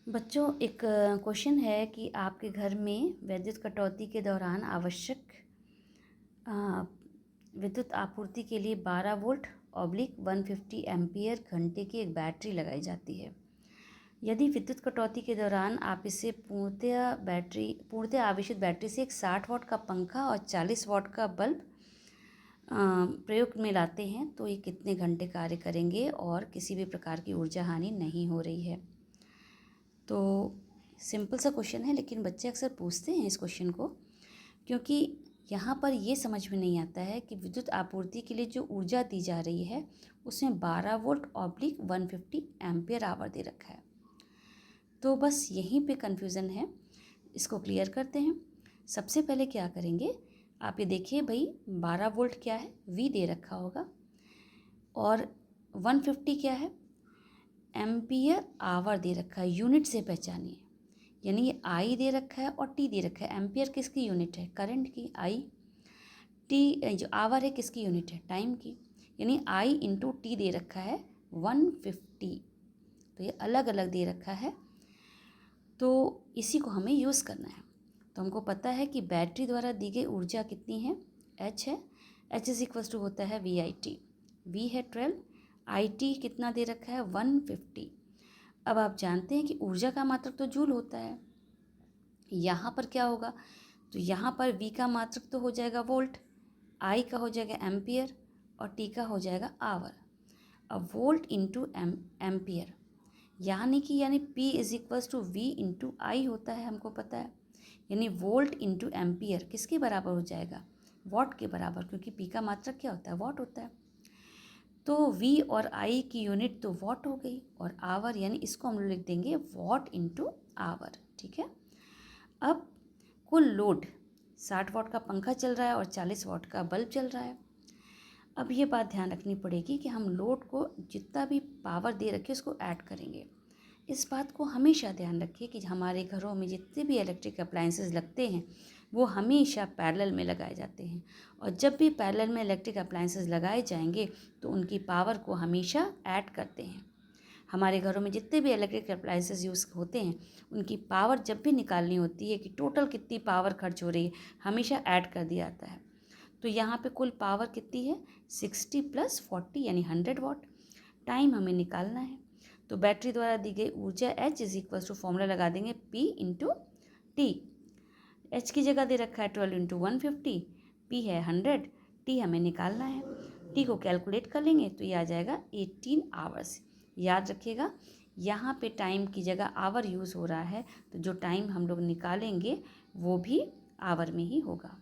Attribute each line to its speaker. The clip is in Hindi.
Speaker 1: बच्चों, एक क्वेश्चन है कि आपके घर में विद्युत कटौती के दौरान आवश्यक अ, विद्युत आपूर्ति के लिए 12 वोल्ट ऑब्लिक 150 एम्पियर घंटे की एक बैटरी लगाई जाती है। यदि विद्युत कटौती के दौरान आप इसे पूर्णतः आवेशित बैटरी से एक 60 वाट का पंखा और 40 वाट का बल्ब प्रयोग में लाते हैं तो ये कितने घंटे कार्य करेंगे और किसी भी प्रकार की ऊर्जा हानि नहीं हो रही है। तो सिंपल सा क्वेश्चन है, लेकिन बच्चे अक्सर पूछते हैं इस क्वेश्चन को क्योंकि यहाँ पर ये समझ में नहीं आता है कि विद्युत आपूर्ति के लिए जो ऊर्जा दी जा रही है उसमें 12 वोल्ट ऑब्लिक 150 एम्पियर आवर दे रखा है। तो बस यहीं पे कन्फ्यूज़न है, इसको क्लियर करते हैं। सबसे पहले क्या करेंगे, आप ये देखिए भाई 12 वोल्ट क्या है, वी दे रखा होगा, और 150 क्या है, एम्पियर आवर दे रखा है। यूनिट से पहचानिए, यानी ये आई दे रखा है और टी दे रखा है। एम्पियर किसकी यूनिट है, करंट की। आई टी जो आवर है किसकी यूनिट है, टाइम की। यानी आई इंटू टी दे रखा है 150। तो ये अलग अलग दे रखा है, तो इसी को हमें यूज़ करना है। तो हमको पता है कि बैटरी द्वारा दी गई ऊर्जा कितनी है, एच है। एच इज इक्वल्स टू होता है वी आई टी। वी है 12, आई टी कितना दे रखा है 150। अब आप जानते हैं कि ऊर्जा का मात्रक तो जूल होता है। यहाँ पर क्या होगा, तो यहाँ पर वी का मात्रक तो हो जाएगा वोल्ट, आई का हो जाएगा एम्पियर और टी का हो जाएगा आवर। अब वोल्ट इंटू एम्पियर यानी P is equals to V into I होता है, हमको पता है। यानी वोल्ट इंटू एम्पियर किसके बराबर हो जाएगा, वॉट के बराबर, क्योंकि पी का मात्रक क्या होता है, वॉट होता है। तो वी और आई की यूनिट तो वॉट हो गई, और आवर यानी इसको हम लोग लिख देंगे वॉट इंटू आवर। ठीक है। अब कुल लोड 60 वाट का पंखा चल रहा है और 40 वाट का बल्ब चल रहा है। अब ये बात ध्यान रखनी पड़ेगी कि हम लोड को जितना भी पावर दे रखे उसको ऐड करेंगे। इस बात को हमेशा ध्यान रखिए कि हमारे घरों में जितने भी इलेक्ट्रिक अप्लायंसेस लगते हैं वो हमेशा पैरेलल में लगाए जाते हैं, और जब भी पैरेलल में इलेक्ट्रिक अप्लायंसेस लगाए जाएंगे तो उनकी पावर को हमेशा ऐड करते हैं। हमारे घरों में जितने भी इलेक्ट्रिक अप्लायंसेस यूज़ होते हैं उनकी पावर जब भी निकालनी होती है कि टोटल कितनी पावर खर्च हो रही है, हमेशा ऐड कर दिया जाता है। तो यहाँ पे कुल पावर कितनी है, 60 + 40 यानी 100 वाट। टाइम हमें निकालना है, तो बैटरी द्वारा दी गई ऊर्जा H is equal to formula लगा देंगे P इंटू टी। एच की जगह दे रखा है 12 इंटू 150, P है 100, T हमें निकालना है। T को कैलकुलेट कर लेंगे तो ये आ जाएगा 18 आवर्स। याद रखिएगा, यहाँ पे टाइम की जगह आवर यूज़ हो रहा है, तो जो टाइम हम लोग निकालेंगे वो भी आवर में ही होगा।